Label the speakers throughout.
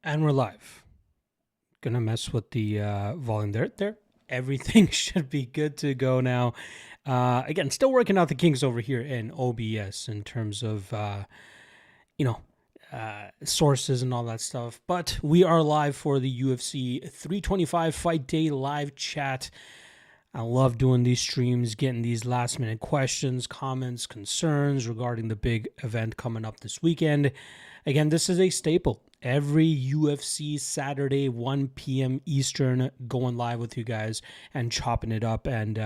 Speaker 1: And we're live. Gonna mess with the volume there. Everything should be good to go now. Again, still working out the kinks over here in OBS in terms of you know sources and all that stuff. But we are live for the UFC 325 Fight Day live chat. I love doing these streams, getting these last minute questions, comments, concerns regarding the big event coming up this weekend. Again, this is a staple. Every UFC Saturday, 1 p.m. Eastern, going live with you guys and chopping it up and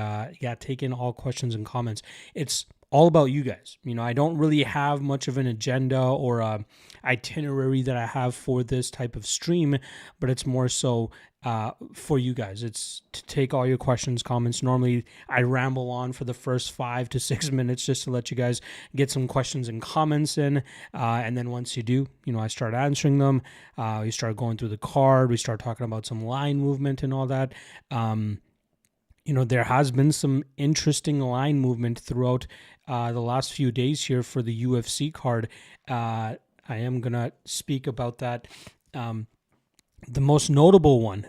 Speaker 1: taking all questions and comments. It's all about you guys. I don't really have much of an agenda or a itinerary that I have for this type of stream, but it's more so for you guys. It's to take all your questions, comments. Normally, I ramble on for the first 5 to 6 minutes just to let you guys get some questions and comments in. And then once you do, I start answering them. We start going through the card. We start talking about some line movement and all that. There has been some interesting line movement throughout the last few days here for the UFC card. I am going to speak about that. The most notable one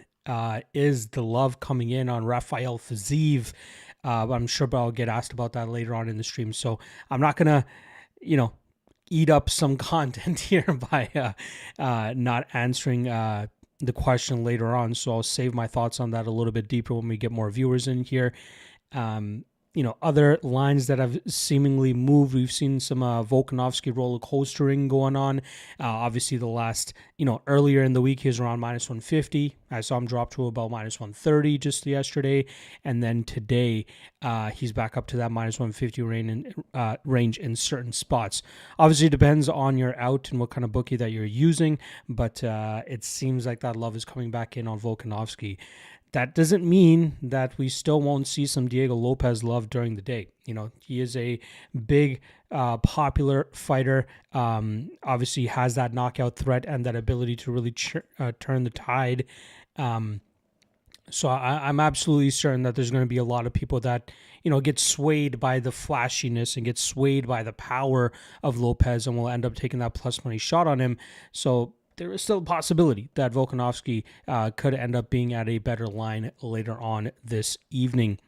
Speaker 1: is the love coming in on Rafael Fiziev. I'm sure I'll get asked about that later on in the stream. So I'm not going to, eat up some content here by not answering the question later on. So I'll save my thoughts on that a little bit deeper when we get more viewers in here. Other lines that have seemingly moved. We've seen some Volkanovski roller coastering going on. Obviously, the last, earlier in the week, he was around minus 150. I saw him drop to about minus 130 just yesterday. And then today, he's back up to that minus 150 range in certain spots. Obviously, it depends on your out and what kind of bookie that you're using. But it seems like that love is coming back in on Volkanovski. That doesn't mean that we still won't see some Diego Lopez love during the day. He is a big, popular fighter. Obviously has that knockout threat and that ability to really turn the tide. So I'm absolutely certain that there's going to be a lot of people that, get swayed by the flashiness and get swayed by the power of Lopez and will end up taking that plus money shot on him. So there is still a possibility that Volkanovski could end up being at a better line later on this evening.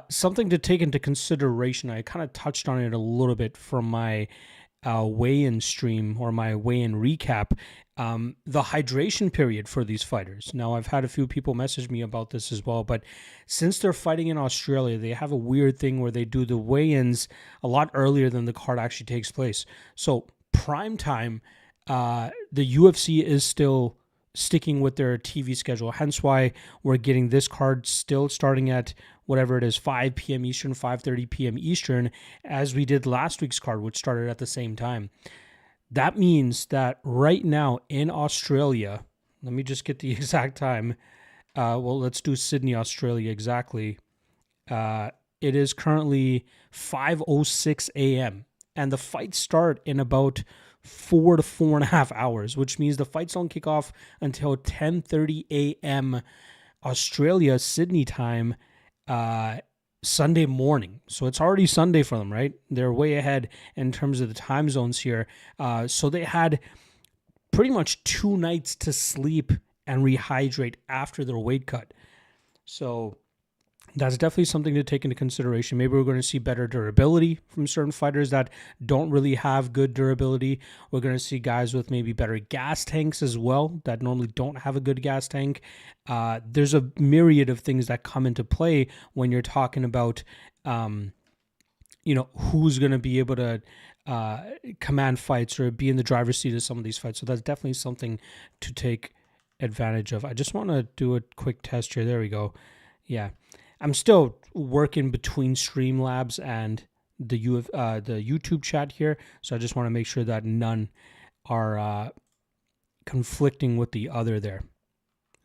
Speaker 1: Something to take into consideration, I kind of touched on it a little bit from my weigh-in stream or my weigh-in recap, the hydration period for these fighters. Now, I've had a few people message me about this as well, but since they're fighting in Australia, they have a weird thing where they do the weigh-ins a lot earlier than the card actually takes place. So prime time, the UFC is still sticking with their TV schedule, hence why we're getting this card still starting at whatever it is, 5 p.m. Eastern, 5:30 p.m. Eastern, as we did last week's card, which started at the same time. That means that right now in Australia, let me just get the exact time. Let's do Sydney, Australia exactly. It is currently 5:06 a.m. and the fights start in about 4 to 4.5 hours, which means the fights don't kick off until 10:30 a.m. Australia, Sydney time, Sunday morning. So it's already Sunday for them, right? They're way ahead in terms of the time zones here. So they had pretty much 2 nights to sleep and rehydrate after their weight cut. So that's definitely something to take into consideration. Maybe we're going to see better durability from certain fighters that don't really have good durability. We're going to see guys with maybe better gas tanks as well that normally don't have a good gas tank. There's a myriad of things that come into play when you're talking about, who's going to be able to command fights or be in the driver's seat of some of these fights. So that's definitely something to take advantage of. I just want to do a quick test here. There we go. Yeah. I'm still working between Streamlabs and the YouTube chat here, so I just want to make sure that none are conflicting with the other there.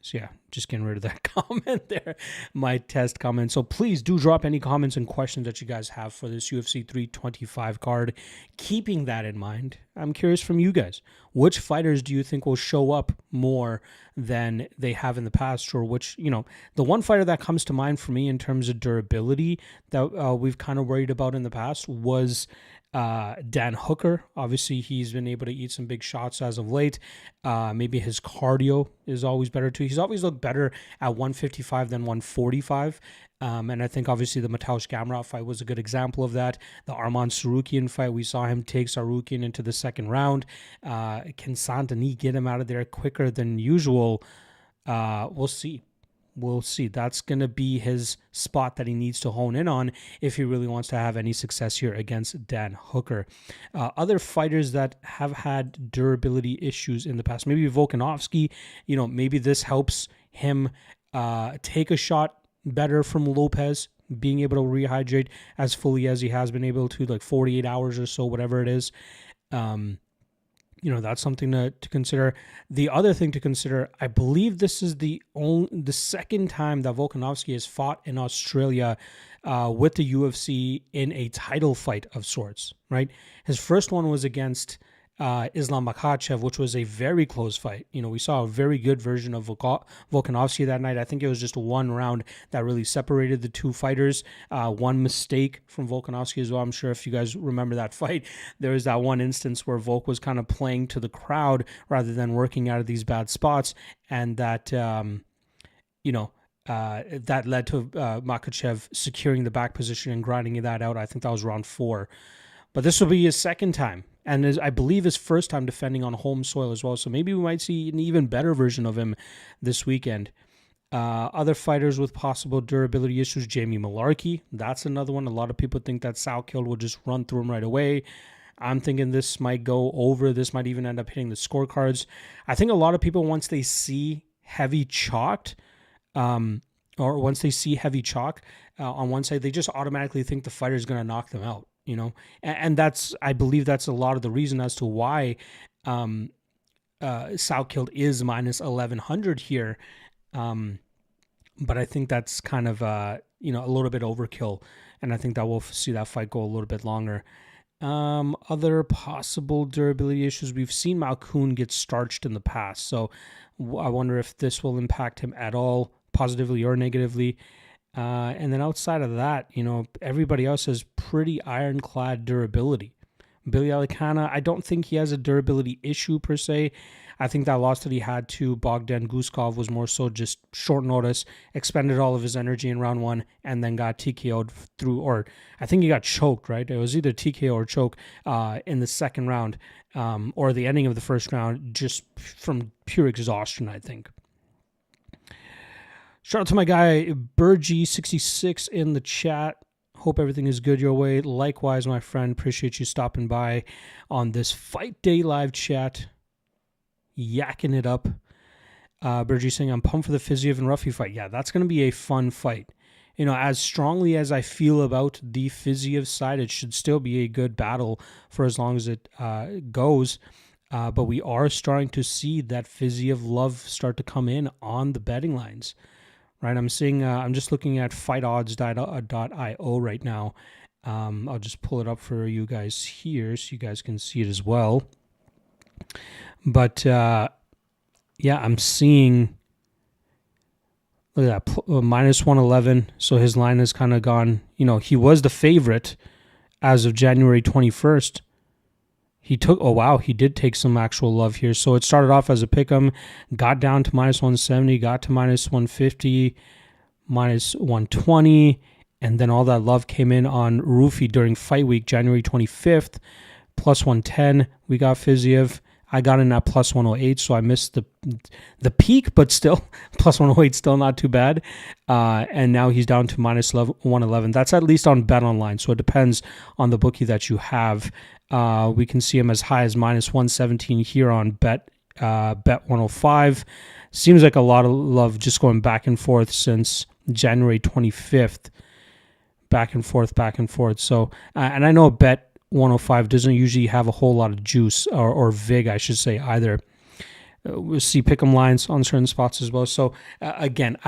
Speaker 1: So yeah, just getting rid of that comment there, my test comment. So please do drop any comments and questions that you guys have for this UFC 325 card. Keeping that in mind, I'm curious from you guys, which fighters do you think will show up more than they have in the past, or which, the one fighter that comes to mind for me in terms of durability that we've kind of worried about in the past was Dan Hooker, obviously, he's been able to eat some big shots as of late. Maybe his cardio is always better too. He's always looked better at 155 than 145. And I think obviously the Mateusz Gamrot fight was a good example of that. The Arman Sarukian fight, we saw him take Sarukian into the second round. Can Saint-Denis get him out of there quicker than usual? We'll see. We'll see. That's going to be his spot that he needs to hone in on if he really wants to have any success here against Dan Hooker. Other fighters that have had durability issues in the past, maybe Volkanovski, maybe this helps him take a shot better from Lopez, being able to rehydrate as fully as he has been able to, like 48 hours or so, whatever it is. That's something to consider. The other thing to consider, I believe this is the second time that Volkanovski has fought in Australia with the UFC in a title fight of sorts, right? His first one was against Islam Makhachev, which was a very close fight. We saw a very good version of Volkanovski that night. I think it was just one round that really separated the two fighters. One mistake from Volkanovski as well. I'm sure if you guys remember that fight, there was that one instance where Volk was kind of playing to the crowd rather than working out of these bad spots, and that that led to Makhachev securing the back position and grinding that out. I think that was round 4. But this will be his second time, and I believe his first time defending on home soil as well. So maybe we might see an even better version of him this weekend. Other fighters with possible durability issues, Jamie Malarkey. That's another one. A lot of people think that Salkild will just run through him right away. I'm thinking this might go over. This might even end up hitting the scorecards. I think a lot of people, once they see heavy chalked, on one side, they just automatically think the fighter is going to knock them out. And I believe that's a lot of the reason as to why Salkild is minus 1100 here. But I think that's kind of, a little bit overkill. And I think that we'll see that fight go a little bit longer. Other possible durability issues, we've seen Malkoun get starched in the past. So I wonder if this will impact him at all, positively or negatively. And then outside of that, everybody else has pretty ironclad durability. Billy Alicana, I don't think he has a durability issue per se. I think that loss that he had to Bogdan Guskov was more so just short notice, expended all of his energy in round 1, and then got TKO'd or I think he got choked, right? It was either TKO or choke in the second round or the ending of the first round, just from pure exhaustion, I think. Shout out to my guy, Burgie66 in the chat. Hope everything is good your way. Likewise, my friend. Appreciate you stopping by on this Fight Day live chat. Yakking it up. Burgie saying, I'm pumped for the Fiziev and Ruffy fight. Yeah, that's going to be a fun fight. As strongly as I feel about the Fiziev side, it should still be a good battle for as long as it goes. But we are starting to see that Fiziev love start to come in on the betting lines. Right, I'm seeing. I'm just looking at fightodds.io right now. I'll just pull it up for you guys here so you guys can see it as well. But I'm seeing. Look at that, minus 111. So his line has kind of gone. He was the favorite as of January 21st. He did take some actual love here. So it started off as a pick'em, got down to minus 170, got to minus 150, minus 120, and then all that love came in on Rufi during fight week, January 25th, plus 110. We got Fiziev. I got in at plus 108, so I missed the peak, but still, plus 108, still not too bad. And now he's down to minus 111. That's at least on Bet Online, so it depends on the bookie that you have. We can see him as high as minus 117 here on Bet 105. Seems like a lot of love just going back and forth since January 25th. Back and forth. So, and I know Bet 105 doesn't usually have a whole lot of juice or vig, I should say, either. We'll see pick'em lines on certain spots as well. So again,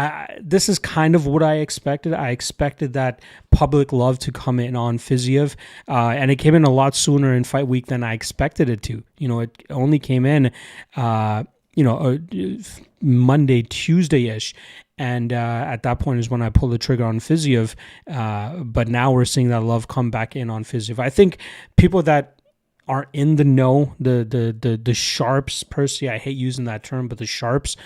Speaker 1: this is kind of what I expected. I expected that public love to come in on Fiziev, and it came in a lot sooner in fight week than I expected it to. It only came in, Monday, Tuesday-ish. And at that point is when I pulled the trigger on Fiziev. But now we're seeing that love come back in on Fiziev. I think people that are in the know, the sharps per se, I hate using that term, but the sharps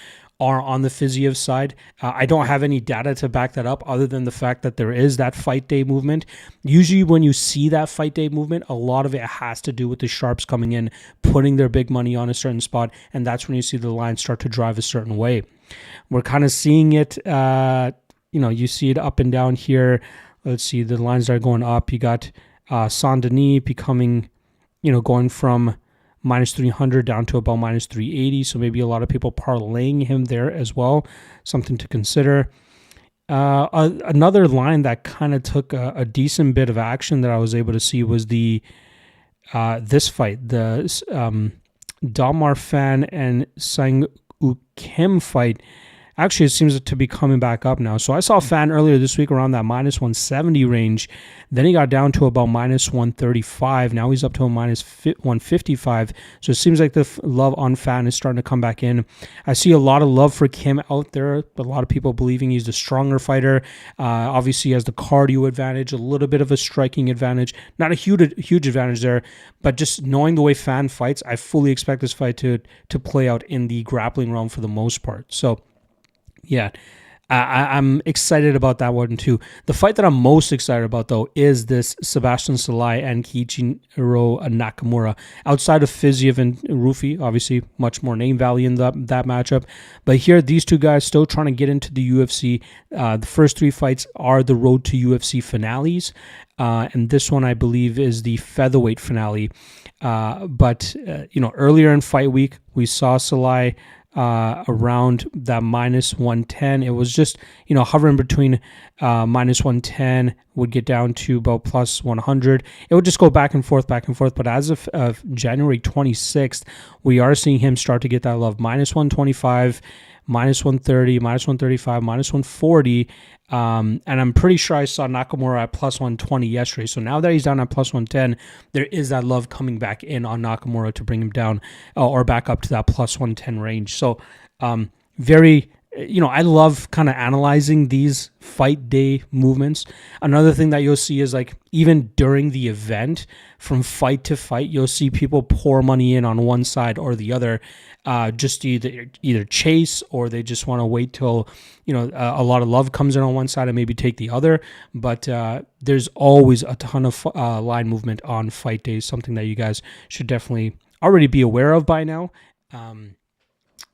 Speaker 1: are on the Fiziev side. I don't have any data to back that up other than the fact that there is that fight day movement. Usually when you see that fight day movement, a lot of it has to do with the sharps coming in, putting their big money on a certain spot, and that's when you see the line start to drive a certain way. We're kind of seeing it, you see it up and down here. Let's see, the lines are going up. You got Saint-Denis becoming, going from minus 300 down to about minus 380. So maybe a lot of people parlaying him there as well. Something to consider. Another line that kind of took a decent bit of action that I was able to see was this fight, the Dalmar Fan and Sang Kim fight. Actually, it seems to be coming back up now. So I saw Fan earlier this week around that minus 170 range. Then he got down to about minus 135. Now he's up to a minus 155. So it seems like the love on Fan is starting to come back in. I see a lot of love for Kim out there, but a lot of people believing he's the stronger fighter. Obviously, he has the cardio advantage, a little bit of a striking advantage. Not a huge advantage there, but just knowing the way Fan fights, I fully expect this fight to play out in the grappling realm for the most part. So, yeah, I'm excited about that one too. The fight that I'm most excited about, though, is this Sebastian Salai and Kiichiro Nakamura. Outside of Fiziev and Rufi, obviously much more name value in that matchup. But here, these two guys still trying to get into the UFC. The first three fights are the road to UFC finales. And this one, I believe, is the featherweight finale. But earlier in fight week, we saw Salai around that minus 110. It was just, hovering between minus 110, would get down to about plus 100. It would just go back and forth. But as of January 26th, we are seeing him start to get that love. Minus 125, minus 130, minus 135, minus 140. And I'm pretty sure I saw Nakamura at plus 120 yesterday. So now that he's down at plus 110, there is that love coming back in on Nakamura to bring him down or back up to that plus 110 range. So very, I love kind of analyzing these fight day movements. Another thing that you'll see is like even during the event, from fight to fight, you'll see people pour money in on one side or the other, just to either chase or they just want to wait till a lot of love comes in on one side and maybe take the other. But there's always a ton of line movement on fight days, something that you guys should definitely already be aware of by now.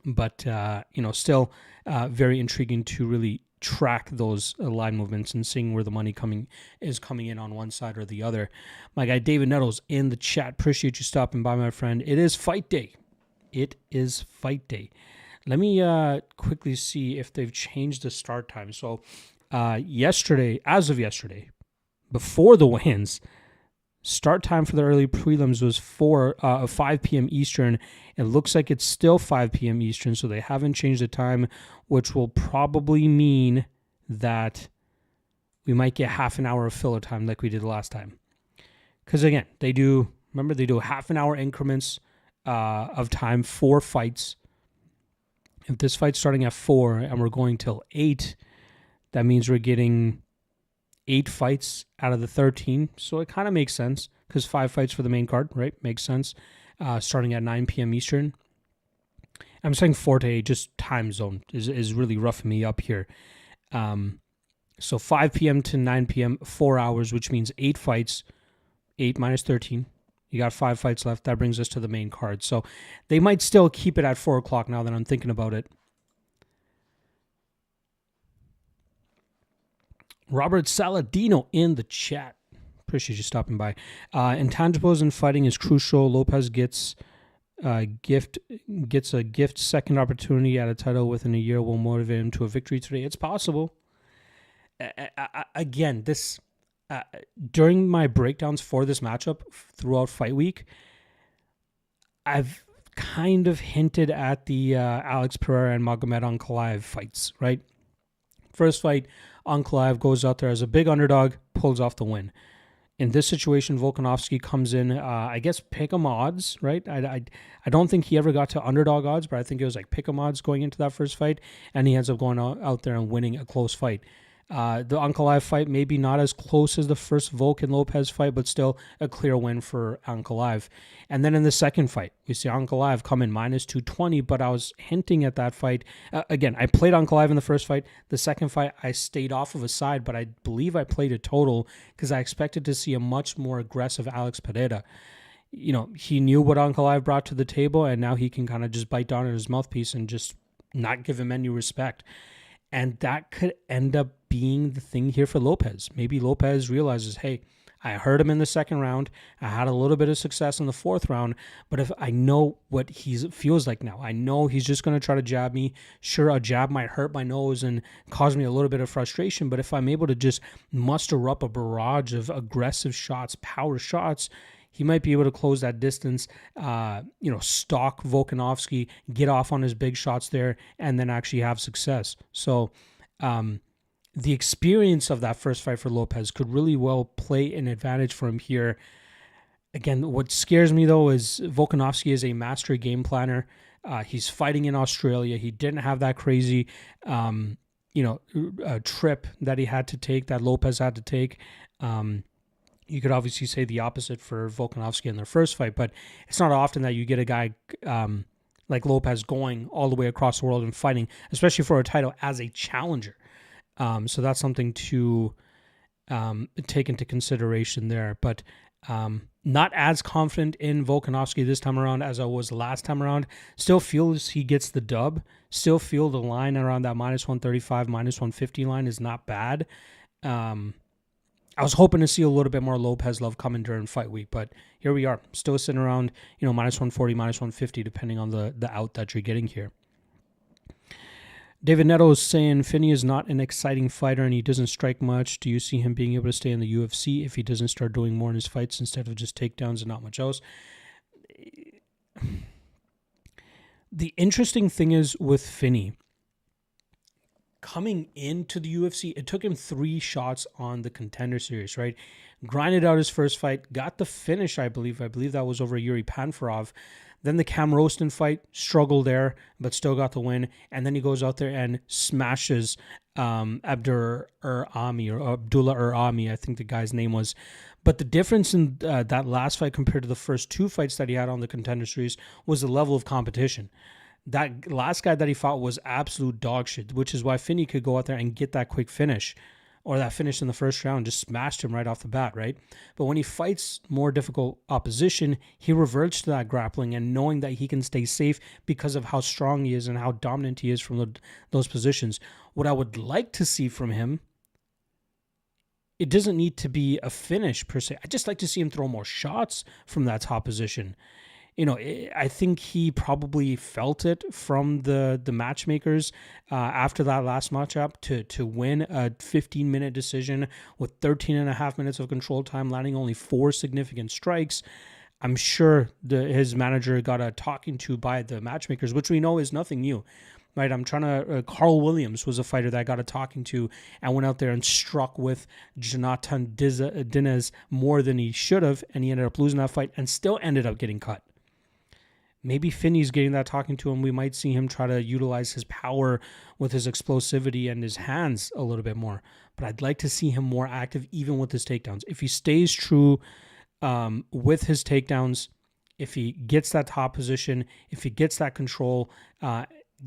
Speaker 1: But still very intriguing to really track those line movements and seeing where the money coming in on one side or the other. My guy David Nettles in the chat. Appreciate you stopping by, my friend. It is fight day. Let me quickly see if they've changed the start time. So as of yesterday, before the weigh-ins, start time for the early prelims was 5 p.m. Eastern. It looks like it's still 5 p.m. Eastern, so they haven't changed the time, which will probably mean that we might get half an hour of filler time like we did last time. Because again, they do half an hour increments of time for fights. If this fight's starting at 4 and we're going till 8, that means we're getting 8 fights out of the 13. So it kind of makes sense because 5 fights for the main card, right? Makes sense. Starting at 9 p.m. Eastern. I'm saying 4 to 8, just time zone is really roughing me up here. So 5 p.m. to 9 p.m., 4 hours, which means 8 fights, 8 minus 13. You got 5 fights left. That brings us to the main card. So they might still keep it at 4 o'clock now that I'm thinking about it. Robert Saladino in the chat. Appreciate you stopping by. Intangibles in fighting is crucial. Lopez gets a gift second opportunity at a title within a year will motivate him to a victory today. It's possible. Again, this during my breakdowns for this matchup throughout fight week, I've kind of hinted at the Alex Pereira and Magomed Ankalaev fights, right? First fight, Ankalaev goes out there as a big underdog, pulls off the win. In this situation, Volkanovski comes in, I guess, pick 'em odds, right? I don't think he ever got to underdog odds, but I think it was like pick 'em odds going into that first fight, and he ends up going out there and winning a close fight. The Ankalaev fight, maybe not as close as the first Volk and Lopez fight, but still a clear win for Ankalaev. And then in the second fight, we see Ankalaev come in minus 220, but I was hinting at that fight. Again, I played Ankalaev in the first fight. The second fight, I stayed off of a side, but I believe I played a total because I expected to see a much more aggressive Alex Pereira. He knew what Ankalaev brought to the table, and now he can kind of just bite down on his mouthpiece and just not give him any respect. And that could end up being the thing here for Lopez. Maybe Lopez realizes, hey, I heard him in the second round. I had a little bit of success in the fourth round, but if I know what he feels like now, I know he's just going to try to jab me. Sure, a jab might hurt my nose and cause me a little bit of frustration, but if I'm able to just muster up a barrage of aggressive shots, power shots, he might be able to close that distance, stalk Volkanovski, get off on his big shots there, and then actually have success. So the experience of that first fight for Lopez could really well play an advantage for him here. Again, what scares me, though, is Volkanovski is a master game planner. He's fighting in Australia. He didn't have that crazy, trip that he had to take, that Lopez had to take. You could obviously say the opposite for Volkanovski in their first fight, but it's not often that you get a guy like Lopez going all the way across the world and fighting, especially for a title as a challenger. So that's something to take into consideration there. But not as confident in Volkanovski this time around as I was last time around. Still feels he gets the dub. Still feel the line around that minus 135, minus 150 line is not bad. I was hoping to see a little bit more Lopez love coming during fight week, but here we are, still sitting around, minus 140, minus 150, depending on the out that you're getting here. David Neto is saying Finney is not an exciting fighter and he doesn't strike much. Do you see him being able to stay in the UFC if he doesn't start doing more in his fights instead of just takedowns and not much else? The interesting thing is with Finney, coming into the UFC, it took him 3 shots on the Contender series, right? Grinded out his first fight, got the finish, I believe. I believe that was over Yuri Panfarov. Then the Cam Roston fight, struggled there, but still got the win. And then he goes out there and smashes Abdullah Urami, I think the guy's name was. But the difference in that last fight compared to the first 2 fights that he had on the Contender series was the level of competition. That last guy that he fought was absolute dog shit, which is why Finney could go out there and get that quick finish, or that finish in the first round, just smashed him right off the bat, right? But when he fights more difficult opposition, he reverts to that grappling and knowing that he can stay safe because of how strong he is and how dominant he is from those positions. What I would like to see from him, it doesn't need to be a finish per se. I just like to see him throw more shots from that top position. I think he probably felt it from the matchmakers after that last matchup to win a 15-minute decision with 13 and a half minutes of control time, landing only 4 significant strikes. I'm sure his manager got a talking to by the matchmakers, which we know is nothing new. Right, Carl Williams was a fighter that got a talking to and went out there and struck with Jonathan Dinez more than he should have, and he ended up losing that fight and still ended up getting cut. Maybe Finney's getting that talking to him. We might see him try to utilize his power with his explosivity and his hands a little bit more. But I'd like to see him more active even with his takedowns. If he stays true with his takedowns, if he gets that top position, if he gets that control,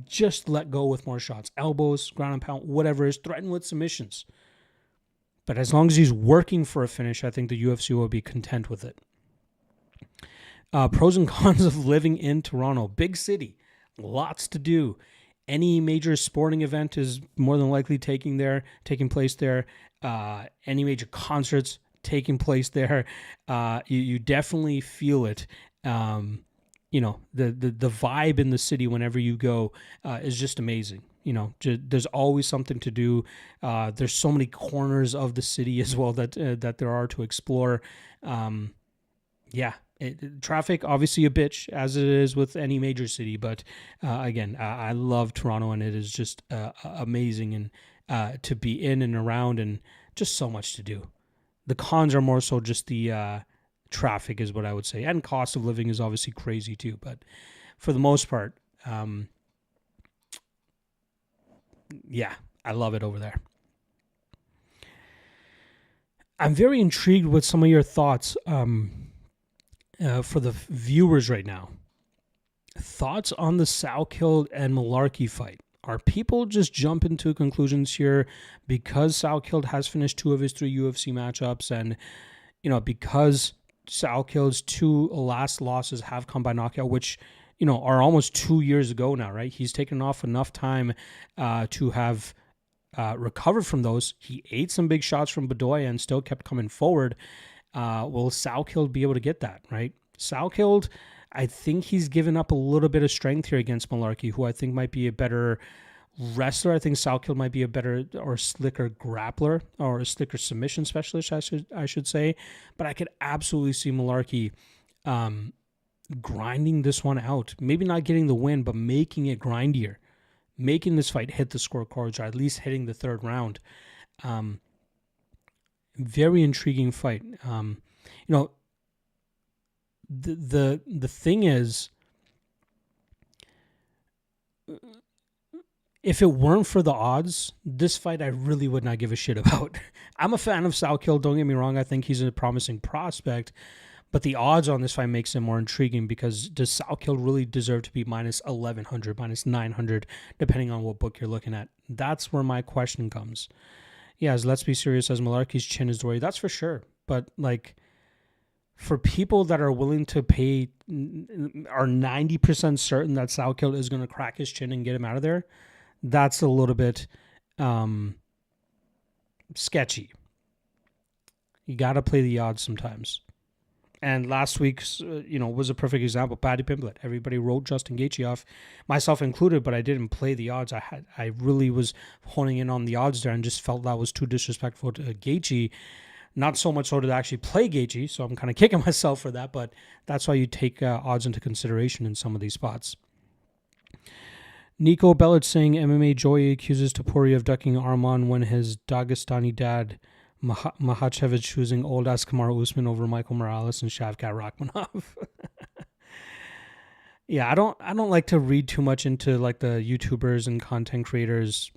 Speaker 1: just let go with more shots. Elbows, ground and pound, whatever it is, threaten with submissions. But as long as he's working for a finish, I think the UFC will be content with it. Pros and cons of living in Toronto. Big city. Lots to do. Any major sporting event is more than likely taking place there. Any major concerts taking place there. You definitely feel it. The vibe in the city whenever you go is just amazing. There's always something to do. There's so many corners of the city as well that there are to explore. Traffic, obviously a bitch, as it is with any major city. But again, I love Toronto, and it is just amazing and to be in and around, and just so much to do. The cons are more so just the traffic is what I would say. And cost of living is obviously crazy too. But for the most part, yeah, I love it over there. I'm very intrigued with some of your thoughts for the viewers right now. Thoughts on the Salkild and Malarkey fight? Are people just jumping to conclusions here because Salkild has finished 2 of his 3 UFC matchups, and because Salkild's 2 last losses have come by knockout, which are almost 2 years ago now, right? He's taken off enough time to have recovered from those. He ate some big shots from Bedoya and still kept coming forward. Will Salkild be able to get that, right? Salkild, I think he's given up a little bit of strength here against Malarkey, who I think might be a better wrestler. I think Salkild might be a better or slicker grappler or a slicker submission specialist, I should say. But I could absolutely see Malarkey grinding this one out. Maybe not getting the win, but making it grindier. Making this fight hit the scorecards, or at least hitting the 3rd round. Very intriguing fight. The thing is, if it weren't for the odds, this fight I really would not give a shit about. I'm a fan of Salkild, don't get me wrong. I think he's a promising prospect, but the odds on this fight makes it more intriguing, because does Salkild really deserve to be minus 1,100, minus 900, depending on what book you're looking at? That's where my question comes. Yes, let's be serious, as Malarkey's chin is worried. That's for sure. But for people that are willing to pay, are 90% certain that Salkild is going to crack his chin and get him out of there, that's a little bit sketchy. You got to play the odds sometimes. And last week's, was a perfect example. Paddy Pimblett. Everybody wrote Justin Gaethje off, myself included, but I didn't play the odds. I really was honing in on the odds there and just felt that was too disrespectful to Gaethje. Not so much so to actually play Gaethje, so I'm kind of kicking myself for that, but that's why you take odds into consideration in some of these spots. Nico Bellic saying MMA Joy accuses Topuria of ducking Arman when his Dagestani dad Makhachev is choosing old ass Kamaru Usman over Michael Morales and Shavkat Rakhmonov. Yeah, I don't like to read too much into the YouTubers and content creators,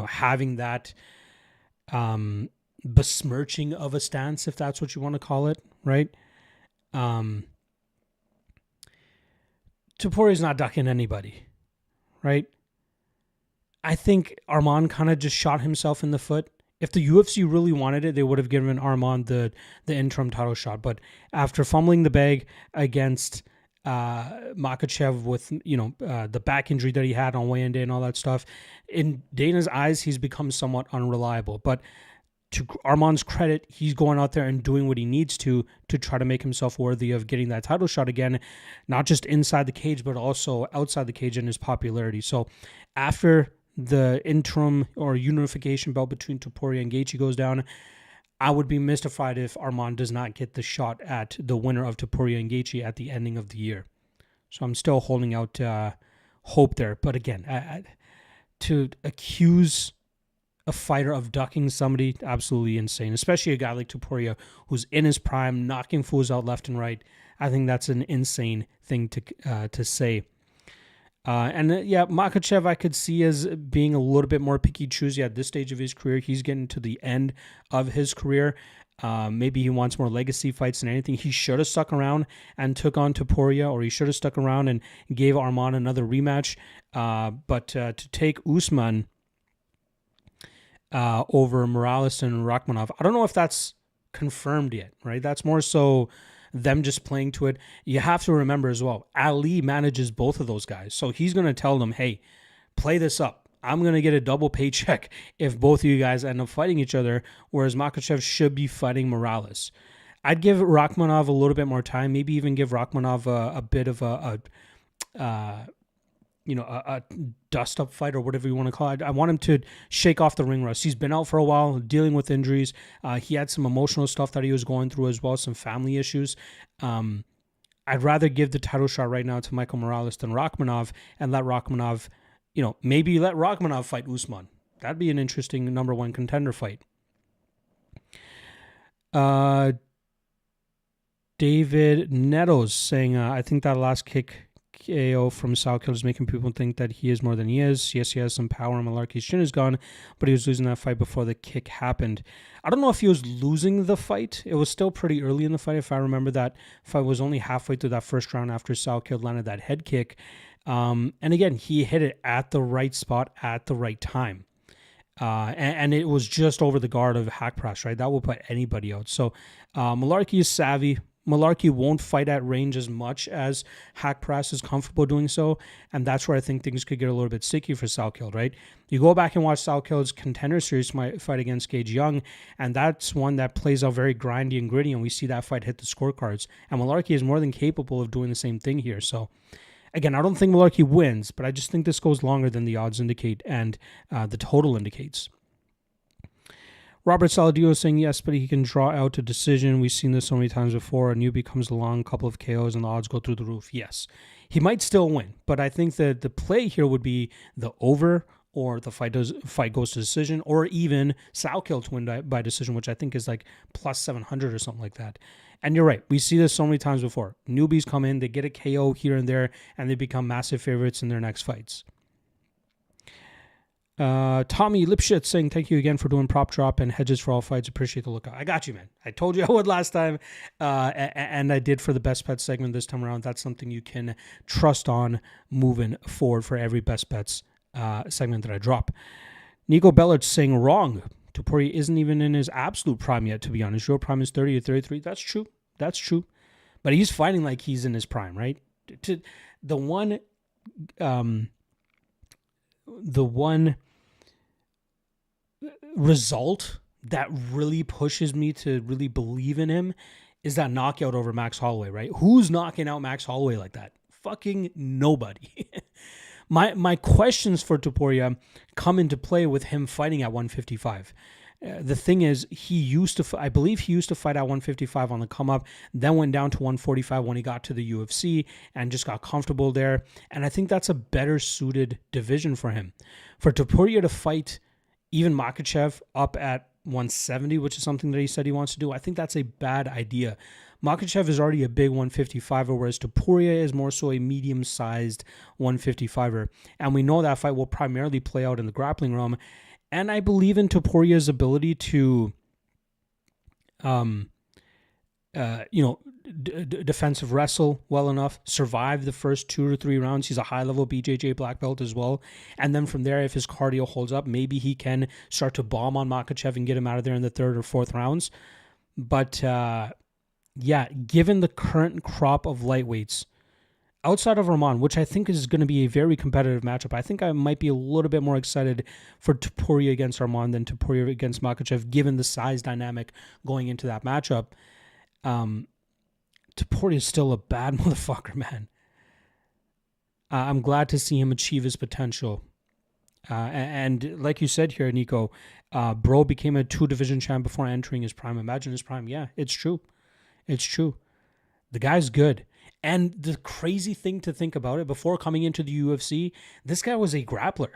Speaker 1: having that besmirching of a stance, if that's what you want to call it, right? Topuria's not ducking anybody, right? I think Arman kind of just shot himself in the foot. If the UFC really wanted it, they would have given Arman the interim title shot. But after fumbling the bag against Makhachev with the back injury that he had on weigh-in day and all that stuff, in Dana's eyes, he's become somewhat unreliable. But to Arman's credit, he's going out there and doing what he needs to try to make himself worthy of getting that title shot again, not just inside the cage, but also outside the cage in his popularity. So after the interim or unification belt between Topuria and Gaethje goes down, I would be mystified if Arman does not get the shot at the winner of Topuria and Gaethje at the ending of the year. So I'm still holding out hope there. But again, to accuse a fighter of ducking somebody, absolutely insane, especially a guy like Topuria who's in his prime, knocking fools out left and right. I think that's an insane thing to say. Makhachev I could see as being a little bit more picky choosy at this stage of his career. He's getting to the end of his career. Maybe he wants more legacy fights than anything. He should have stuck around and took on Topuria, or he should have stuck around and gave Arman another rematch. But to take Usman over Morales and Rakhmonov, I don't know if that's confirmed yet, right? That's more so them just playing to it. You have to remember as well, Ali manages both of those guys. So he's going to tell them, hey, play this up. I'm going to get a double paycheck if both of you guys end up fighting each other, whereas Makhachev should be fighting Morales. I'd give Rakhmonov a little bit more time, maybe even give Rakhmonov a bit of a dust-up fight or whatever you want to call it. I want him to shake off the ring rust. He's been out for a while, dealing with injuries. He had some emotional stuff that he was going through as well, some family issues. I'd rather give the title shot right now to Michael Morales than Rakhmonov, and let Rakhmonov, maybe let Rakhmonov fight Usman. That'd be an interesting number one contender fight. Uh, David Nettles saying, I think that last kick KO from Salkill is making people think that he is more than he is. Yes, he has some power. Malarkey's chin is gone, but he was losing that fight before the kick happened. I don't know if he was losing the fight. It was still pretty early in the fight. If I remember, that fight was only halfway through that first round after Salkill landed that head kick. And again, he hit it at the right spot at the right time. And it was just over the guard of Hackprash, right? That will put anybody out. So Malarkey is savvy. Malarkey won't fight at range as much as Hackprash is comfortable doing so, and that's where I think things could get a little bit sticky for Salkill, right? You go back and watch Salkill's Contender Series fight against Gage Young, and that's one that plays out very grindy and gritty, and we see that fight hit the scorecards. And Malarkey is more than capable of doing the same thing here. So, again, I don't think Malarkey wins, but I just think this goes longer than the odds indicate and the total indicates. Robert Saladio is saying yes, but he can draw out a decision. We've seen this so many times before. A newbie comes along, a couple of KOs, and the odds go through the roof. Yes, he might still win, but I think that the play here would be the over, or the fight goes to decision, or even Salkill to win by decision, which I think is like plus 700 or something like that. And you're right, we see this so many times before. Newbies come in, they get a KO here and there, and they become massive favorites in their next fights. Tommy Lipschitz saying thank you again for doing prop drop and hedges for all fights. Appreciate the lookout. I got you, man. I told you I would last time, and I did for the best bets segment this time around. That's something you can trust on moving forward for every best bets segment that I drop. Nico Bellert saying wrong. Topuria isn't even in his absolute prime yet, to be honest. Your prime is 30 or 33. That's true. That's true. But he's fighting like he's in his prime, right? The one result that really pushes me to really believe in him is that knockout over Max Holloway, right? Who's knocking out Max Holloway like that? Fucking nobody. My questions for Topuria come into play with him fighting at 155. The thing is, I believe he used to fight at 155 on the come up, then went down to 145 when he got to the UFC and just got comfortable there. And I think that's a better suited division for him. For Topuria to fight even Makhachev up at 170, which is something that he said he wants to do, I think that's a bad idea. Makhachev is already a big 155er, whereas Topuria is more so a medium-sized 155er. And we know that fight will primarily play out in the grappling realm. And I believe in Topuria's ability to, defensive wrestle well enough, survive the first 2 or 3 rounds. He's a high-level BJJ black belt as well. And then from there, if his cardio holds up, maybe he can start to bomb on Makhachev and get him out of there in the 3rd or 4th rounds. But, given the current crop of lightweights, outside of Rahman, which I think is going to be a very competitive matchup, I think I might be a little bit more excited for Topuria against Rahman than Topuria against Makhachev, given the size dynamic going into that matchup. Topuria is still a bad motherfucker, man. I'm glad to see him achieve his potential. And like you said here, Nico, bro became a 2-division champ before entering his prime. Imagine his prime. Yeah, it's true. It's true. The guy's good. And the crazy thing to think about it, before coming into the UFC, this guy was a grappler.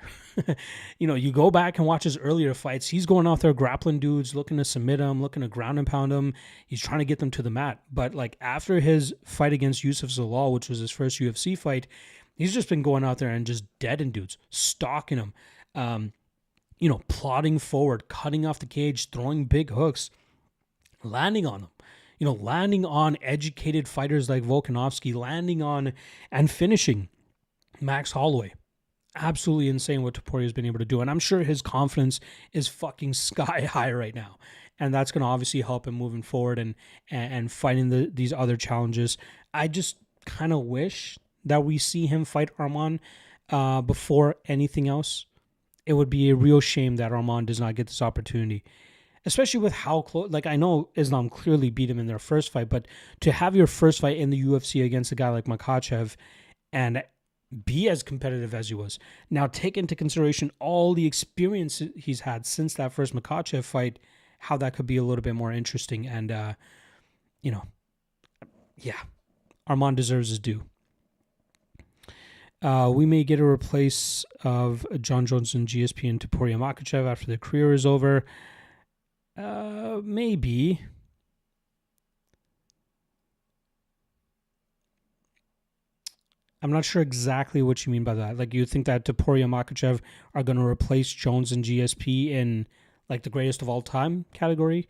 Speaker 1: You go back and watch his earlier fights. He's going out there grappling dudes, looking to submit them, looking to ground and pound them. He's trying to get them to the mat. But like after his fight against Yusuf Zalal, which was his first UFC fight, he's just been going out there and just deading dudes, stalking them, plodding forward, cutting off the cage, throwing big hooks, landing on them. Landing on educated fighters like Volkanovski, landing on and finishing Max Holloway. Absolutely insane what Topuria has been able to do. And I'm sure his confidence is fucking sky high right now. And that's going to obviously help him moving forward and fighting these other challenges. I just kind of wish that we see him fight Arman before anything else. It would be a real shame that Arman does not get this opportunity. Especially with how close, I know Islam clearly beat him in their first fight, but to have your first fight in the UFC against a guy like Makhachev and be as competitive as he was. Now, take into consideration all the experience he's had since that first Makhachev fight, how that could be a little bit more interesting. And, Arman deserves his due. We may get a replace of John Jones and GSP and Topuria Makhachev after their career is over. Maybe. I'm not sure exactly what you mean by that. Like, you think that Topuria and Makachev are going to replace Jones and GSP in like the greatest of all time category?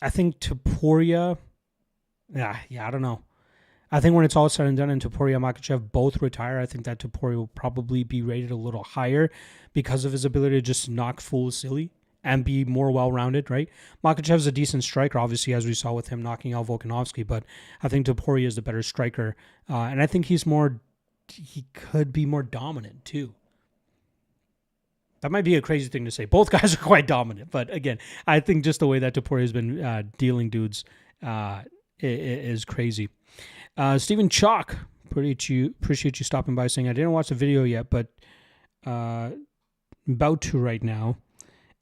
Speaker 1: I think Topuria, I don't know. I think when it's all said and done and Topuria and Makachev both retire, I think that Topuria will probably be rated a little higher because of his ability to just knock fools silly and be more well-rounded, right? Makachev's a decent striker, obviously, as we saw with him knocking out Volkanovski, but I think Topuria is the better striker. And I think he could be more dominant, too. That might be a crazy thing to say. Both guys are quite dominant, but again, I think just the way that Topuria has been dealing dudes is crazy. Stephen Chalk, appreciate you stopping by, saying I didn't watch the video yet, but about to right now.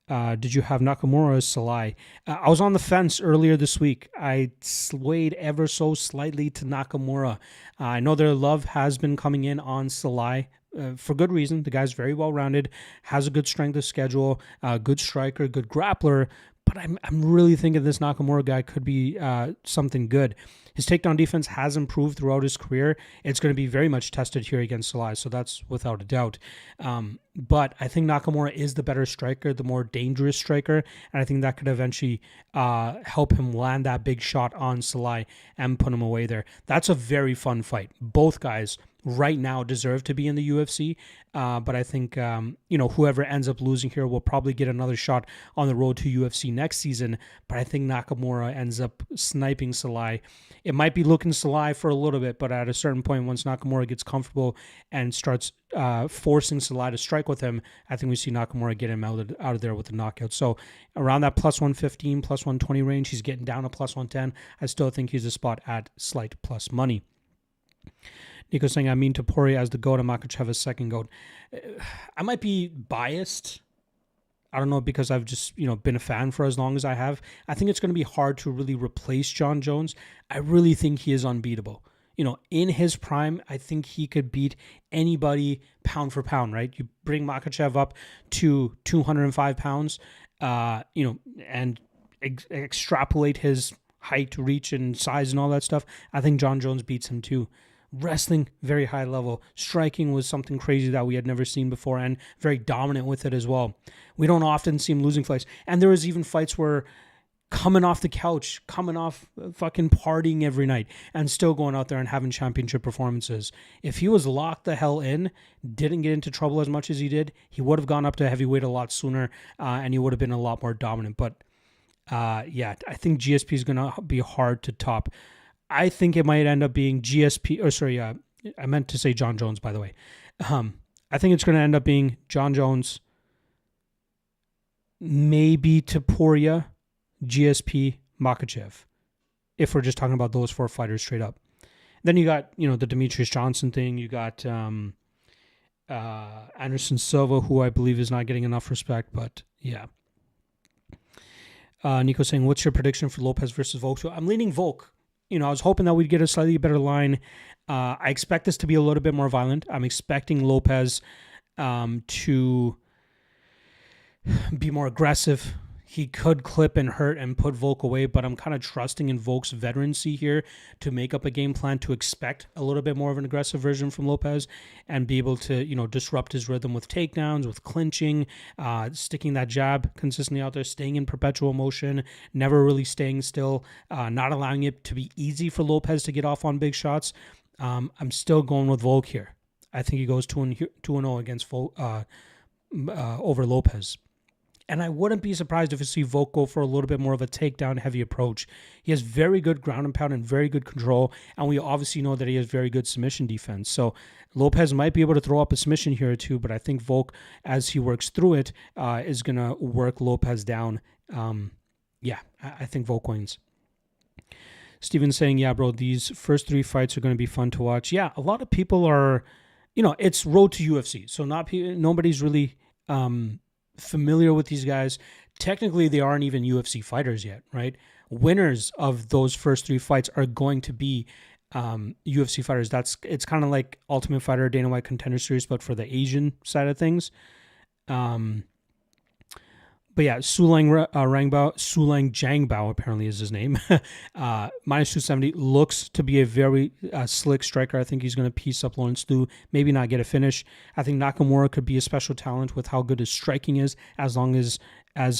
Speaker 1: Did you have Nakamura or Salai? I was on the fence earlier this week. I swayed ever so slightly to Nakamura. I know their love has been coming in on Salai. For good reason. The guy's very well-rounded, has a good strength of schedule, good striker, good grappler, but I'm really thinking this Nakamura guy could be something good. His takedown defense has improved throughout his career. It's going to be very much tested here against Salai, so that's without a doubt. But I think Nakamura is the better striker, the more dangerous striker, and I think that could eventually help him land that big shot on Salai and put him away there. That's a very fun fight. Both guys right now deserve to be in the UFC, but I think whoever ends up losing here will probably get another shot on the road to UFC next season, but I think Nakamura ends up sniping Salai. It might be looking Salai for a little bit, but at a certain point, once Nakamura gets comfortable and starts forcing Salai to strike with him, I think we see Nakamura get him out of there with a knockout. So around that plus 115, plus 120 range, he's getting down to plus 110. I still think he's a spot at slight plus money. Nico saying, I mean Topuria as the GOAT and Makhachev as second GOAT. I might be biased. I don't know, because I've just, been a fan for as long as I have. I think it's going to be hard to really replace John Jones. I really think he is unbeatable. In his prime, I think he could beat anybody pound for pound, right? You bring Makhachev up to 205 pounds, and extrapolate his height, reach, and size and all that stuff. I think John Jones beats him too. Wrestling, very high level. Striking was something crazy that we had never seen before, and very dominant with it as well. We don't often see him losing fights. And there was even fights where coming off the couch, coming off fucking partying every night, and still going out there and having championship performances. If he was locked the hell in, didn't get into trouble as much as he did, he would have gone up to heavyweight a lot sooner, and he would have been a lot more dominant. But I think GSP is going to be hard to top. I think it might end up being I meant to say John Jones, by the way. I think it's going to end up being John Jones, maybe Topuria, GSP, Makhachev, if we're just talking about those four fighters straight up. Then you got, the Demetrius Johnson thing. You got Anderson Silva, who I believe is not getting enough respect, but yeah. Nico saying, what's your prediction for Lopez versus Volk? So I'm leaning Volk. I was hoping that we'd get a slightly better line. I expect this to be a little bit more violent. I'm expecting Lopez to be more aggressive. He could clip and hurt and put Volk away, but I'm kind of trusting in Volk's veterancy here to make up a game plan to expect a little bit more of an aggressive version from Lopez and be able to, disrupt his rhythm with takedowns, with clinching, sticking that jab consistently out there, staying in perpetual motion, never really staying still, not allowing it to be easy for Lopez to get off on big shots. I'm still going with Volk here. I think he goes 2-0 against Volk, over Lopez. And I wouldn't be surprised if you see Volk go for a little bit more of a takedown-heavy approach. He has very good ground and pound and very good control, and we obviously know that he has very good submission defense. So Lopez might be able to throw up a submission here or two, but I think Volk, as he works through it, is going to work Lopez down. I think Volk wins. Steven's saying, yeah, bro, these first three fights are going to be fun to watch. Yeah, a lot of people are, it's road to UFC, so nobody's really familiar with these guys. Technically, they aren't even UFC fighters yet, right? Winners of those first three fights are going to be UFC fighters. It's kind of like Ultimate Fighter, Dana White Contender Series, but for the Asian side of things. But But yeah, Sulang Jangbao apparently is his name. Minus 270 looks to be a very slick striker. I think he's going to piece up Lawrence Liu, maybe not get a finish. I think Nakamura could be a special talent with how good his striking is, as long as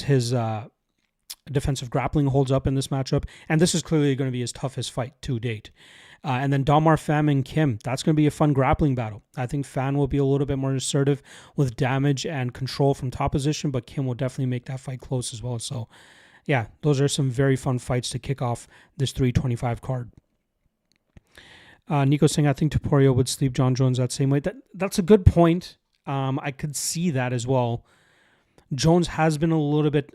Speaker 1: his defensive grappling holds up in this matchup. And this is clearly going to be his toughest fight to date. And then Damar Pham and Kim. That's going to be a fun grappling battle. I think Pham will be a little bit more assertive with damage and control from top position, but Kim will definitely make that fight close as well. So, yeah, those are some very fun fights to kick off this 325 card. Nico saying, I think Topuria would sleep John Jones that same way. That's a good point. I could see that as well. Jones has been a little bit...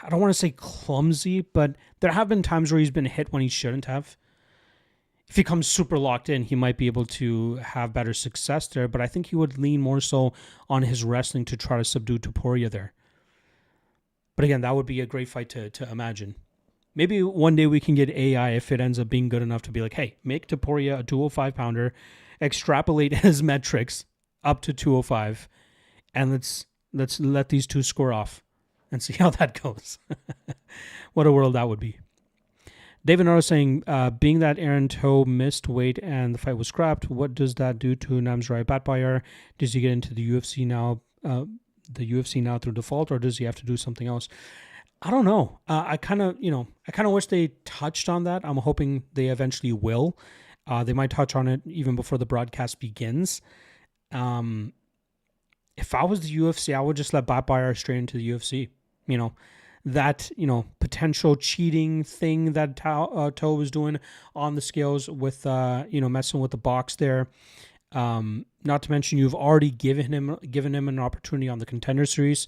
Speaker 1: I don't want to say clumsy, but there have been times where he's been hit when he shouldn't have. If he comes super locked in, he might be able to have better success there, but I think he would lean more so on his wrestling to try to subdue Topuria there. But again, that would be a great fight to imagine. Maybe one day we can get AI if it ends up being good enough to be like, hey, make Topuria a 205-pounder, extrapolate his metrics up to 205, and let's let these two score off and see how that goes. What a world that would be. David Naro saying, being that Aaron Toe missed weight and the fight was scrapped, what does that do to Namzrai Batbayar? Does he get into the UFC now through default, or does he have to do something else? I don't know. I kind of wish they touched on that. I'm hoping they eventually will. They might touch on it even before the broadcast begins. If I was the UFC, I would just let Batbayar straight into the UFC. That potential cheating thing that Toe was doing on the scales with messing with the box there. Not to mention you've already given him an opportunity on the Contender series.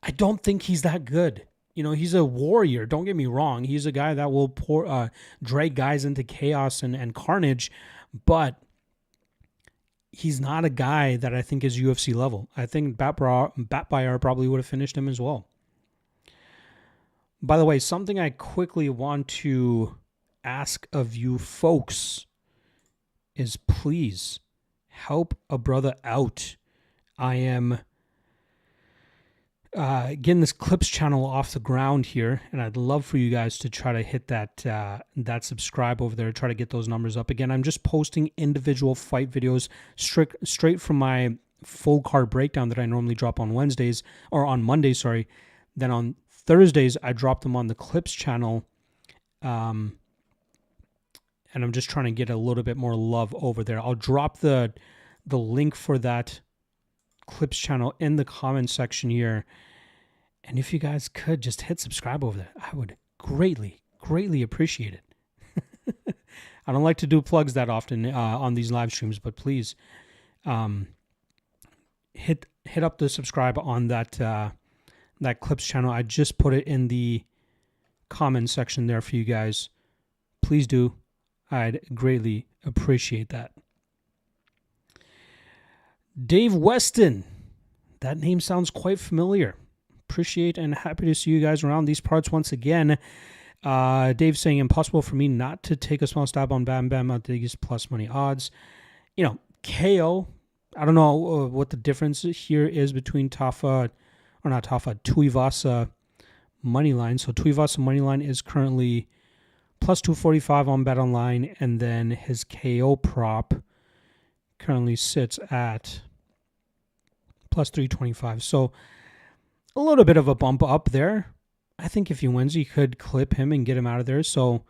Speaker 1: I don't think he's that good. He's a warrior. Don't get me wrong. He's a guy that will drag guys into chaos and carnage, but he's not a guy that I think is UFC level. I think Batbayar probably would have finished him as well. By the way, something I quickly want to ask of you folks is please help a brother out. I am getting this Clips channel off the ground here, and I'd love for you guys to try to hit that subscribe over there, try to get those numbers up. Again, I'm just posting individual fight videos straight from my full card breakdown that I normally drop on Mondays. Then on Thursdays, I drop them on the Clips channel, and I'm just trying to get a little bit more love over there. I'll drop the link for that Clips channel in the comment section here, and if you guys could just hit subscribe over there, I would greatly appreciate it. I don't like to do plugs that often on these live streams, but please hit up the subscribe on that Clips channel. I just put it in the comment section there for you guys. Please do. I'd greatly appreciate that. Dave Weston. That name sounds quite familiar. Appreciate and happy to see you guys around these parts once again. Dave saying, impossible for me not to take a small stab on Bam Bam at these plus money odds. KO. I don't know what the difference here is between Tuivasa moneyline. So Tuivasa moneyline is currently plus 245 on BetOnline, and then his KO prop currently sits at plus 325. So a little bit of a bump up there. I think if he wins, you could clip him and get him out of there. So,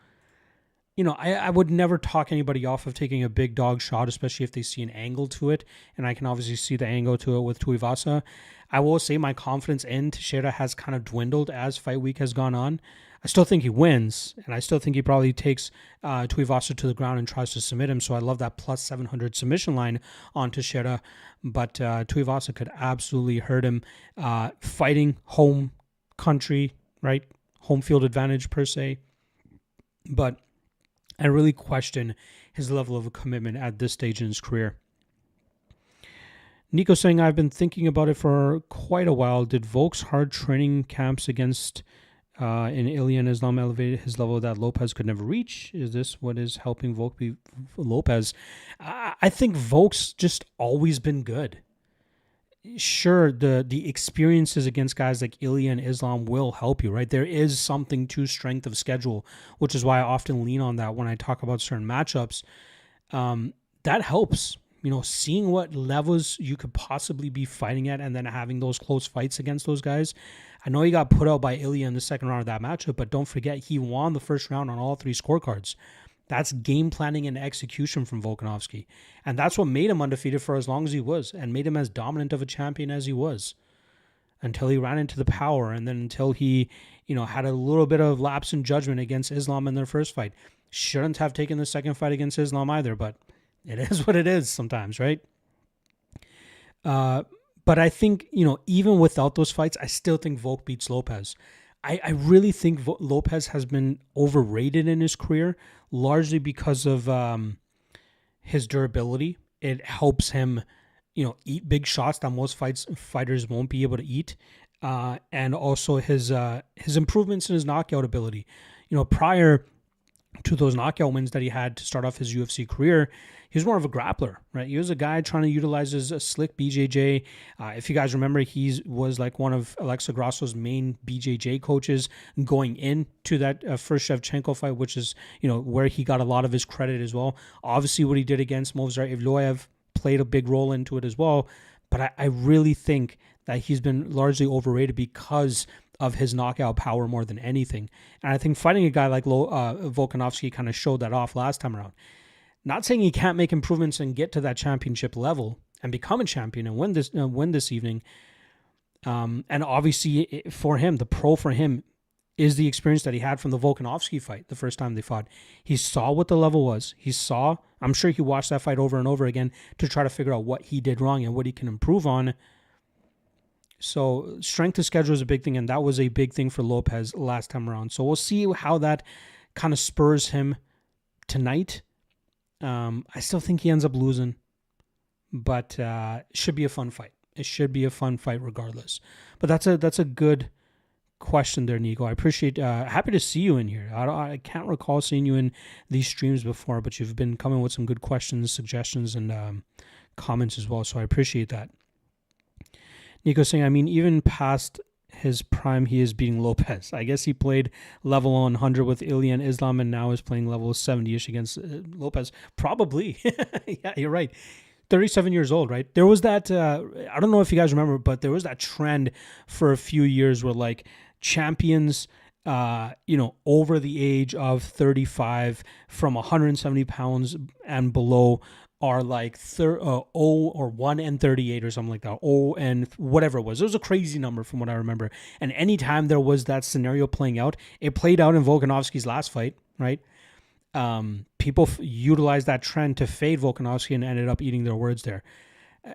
Speaker 1: I would never talk anybody off of taking a big dog shot, especially if they see an angle to it. And I can obviously see the angle to it with Tuivasa. I will say my confidence in Teixeira has kind of dwindled as fight week has gone on. I still think he wins, and I still think he probably takes Tuivasa to the ground and tries to submit him. So I love that plus 700 submission line on Teixeira. But Tuivasa could absolutely hurt him. Fighting home country, right? Home field advantage per se. But I really question his level of commitment at this stage in his career. Nico saying, I've been thinking about it for quite a while. Did Volk's hard training camps against in Ilya and Islam elevated his level that Lopez could never reach? Is this what is helping Volk be Lopez? I think Volk's just always been good. sure, the experiences against guys like Ilya and Islam will help you, right? There is something to strength of schedule, which is why I often lean on that when I talk about certain matchups. That helps. Seeing what levels you could possibly be fighting at and then having those close fights against those guys. I know he got put out by Ilya in the second round of that matchup, but don't forget he won the first round on all three scorecards. That's game planning and execution from Volkanovski. And that's what made him undefeated for as long as he was and made him as dominant of a champion as he was until he ran into the power and then until he, had a little bit of lapse in judgment against Islam in their first fight. Shouldn't have taken the second fight against Islam either, but it is what it is sometimes, right? But I think, even without those fights, I still think Volk beats Lopez. I really think Lopez has been overrated in his career, largely because of his durability. It helps him, eat big shots that most fighters won't be able to eat, and also his improvements in his knockout ability. Prior to those knockout wins that he had to start off his UFC career, he was more of a grappler, right? He was a guy trying to utilize his slick BJJ. If you guys remember, he was like one of Alexa Grasso's main BJJ coaches going into that first Shevchenko fight, which is, where he got a lot of his credit as well. Obviously, what he did against Movsar Evloev played a big role into it as well. But I really think that he's been largely overrated because of his knockout power more than anything. And I think fighting a guy like Volkanovski kind of showed that off last time around. Not saying he can't make improvements and get to that championship level and become a champion and win this evening. And obviously for him, the pro for him is the experience that he had from the Volkanovski fight the first time they fought. He saw what the level was. I'm sure he watched that fight over and over again to try to figure out what he did wrong and what he can improve on. So strength of schedule is a big thing, and that was a big thing for Lopez last time around. So we'll see how that kind of spurs him tonight. I still think he ends up losing, but it should be a fun fight. It should be a fun fight regardless. But that's a good question there, Nico. I appreciate. Happy to see you in here. I can't recall seeing you in these streams before, but you've been coming with some good questions, suggestions, and comments as well. So I appreciate that. Nico saying, even past his prime, he is beating Lopez. I guess he played level 100 with Ilya and Islam and now is playing level 70-ish against Lopez. Probably. Yeah, you're right. 37 years old, right? There was that, I don't know if you guys remember, but there was that trend for a few years where like champions, over the age of 35 from 170 pounds and below are like 1 and 38 or something like that. And whatever it was. It was a crazy number from what I remember. And anytime there was that scenario playing out, it played out in Volkanovski's last fight, right? People utilized that trend to fade Volkanovski and ended up eating their words there.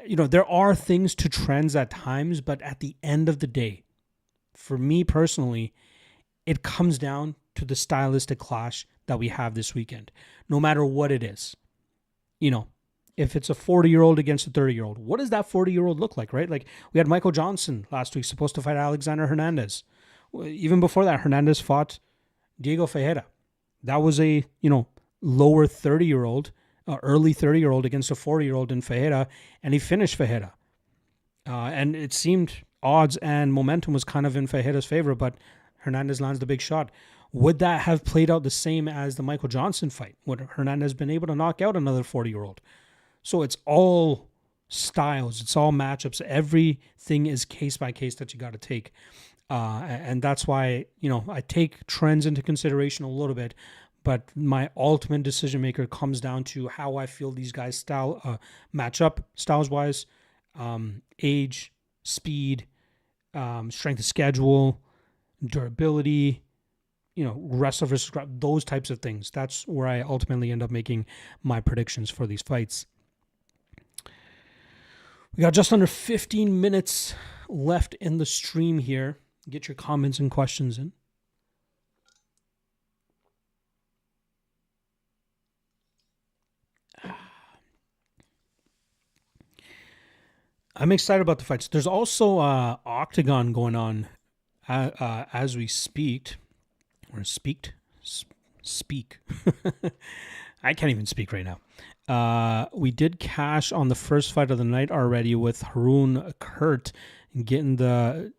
Speaker 1: There are things to trends at times, but at the end of the day, for me personally, it comes down to the stylistic clash that we have this weekend, no matter what it is. If it's a 40-year-old against a 30-year-old, what does that 40-year-old look like, right? Like we had Michael Johnson last week supposed to fight Alexander Hernandez. Even before that, Hernandez fought Diego Ferreira. That was a, lower 30-year-old, early 30-year-old against a 40-year-old in Ferreira, and he finished Ferreira. And it seemed odds and momentum was kind of in Ferreira's favor, but Hernandez lands the big shot. Would that have played out the same as the Michael Johnson fight? Would Hernandez been able to knock out another 40-year-old? So it's all styles. It's all matchups. Everything is case by case that you got to take. And that's why, I take trends into consideration a little bit, but my ultimate decision maker comes down to how I feel these guys match up styles wise, age, speed, strength of schedule, durability, wrestler versus those types of things. That's where I ultimately end up making my predictions for these fights. We got just under 15 minutes left in the stream here. Get your comments and questions in. I'm excited about the fights. There's also Octagon going on as we speak. Or speak. I can't even speak right now. We did cash on the first fight of the night already with Haroon Kurt getting the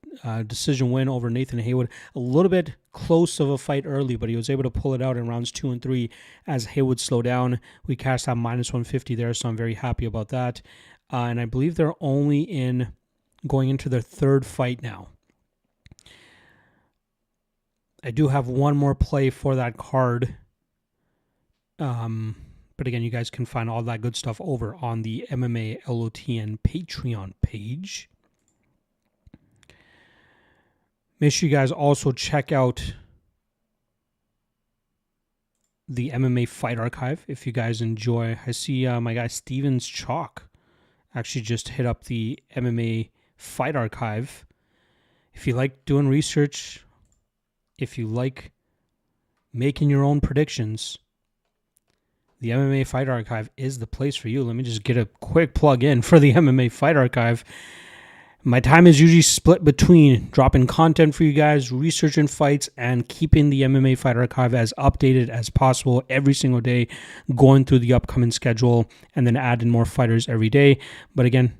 Speaker 1: decision win over Nathan Haywood. A little bit close of a fight early, but he was able to pull it out in rounds 2 and 3 as Haywood slowed down. We cashed out minus 150 there, so I'm very happy about that. And I believe they're only going into their third fight now. I do have one more play for that card. But again, you guys can find all that good stuff over on the MMA LOTN Patreon page. Make sure you guys also check out the MMA Fight Archive if you guys enjoy. I see my guy Steven's Chalk actually just hit up the MMA Fight Archive. If you like doing research, if you like making your own predictions, the MMA Fight Archive is the place for you. Let me just get a quick plug in for the MMA Fight Archive. My time is usually split between dropping content for you guys, researching fights, and keeping the MMA Fight Archive as updated as possible every single day, going through the upcoming schedule, and then adding more fighters every day. But again,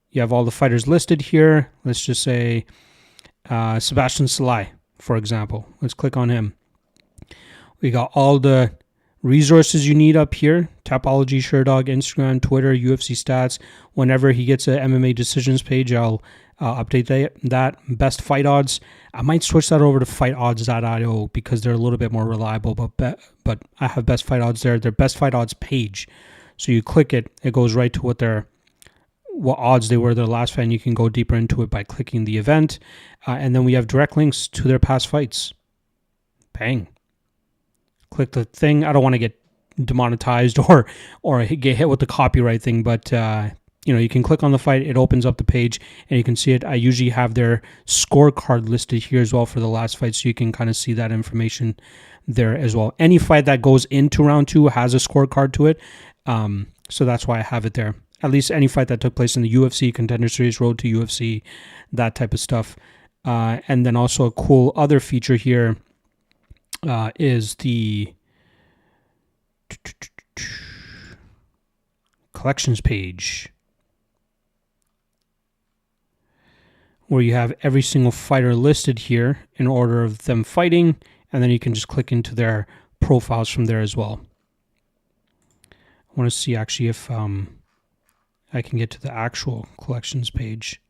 Speaker 1: you have all the fighters listed here. Let's just say Sebastian Salai, for example. Let's click on him. We got all the resources you need up here: Tapology, Sherdog, Instagram, Twitter, UFC stats. Whenever he gets a MMA decisions page, I'll update that. Best fight odds. I might switch that over to fightodds.io because they're a little bit more reliable, but I have best fight odds there. Their best fight odds page. So you click it, it goes right to what odds they were their last fight, and you can go deeper into it by clicking the event. And then we have direct links to their past fights. Bang. Click the thing. I don't want to get demonetized or get hit with the copyright thing, but you can click on the fight. It opens up the page and you can see it. I usually have their scorecard listed here as well for the last fight, so you can kind of see that information there as well. Any fight that goes into round 2 has a scorecard to it, so that's why I have it there. At least any fight that took place in the UFC, Contender Series, Road to UFC, that type of stuff. And then also a cool other feature here is the collections page, where you have every single fighter listed here in order of them fighting, and then you can just click into their profiles from there as well. I want to see actually if I can get to the actual collections page.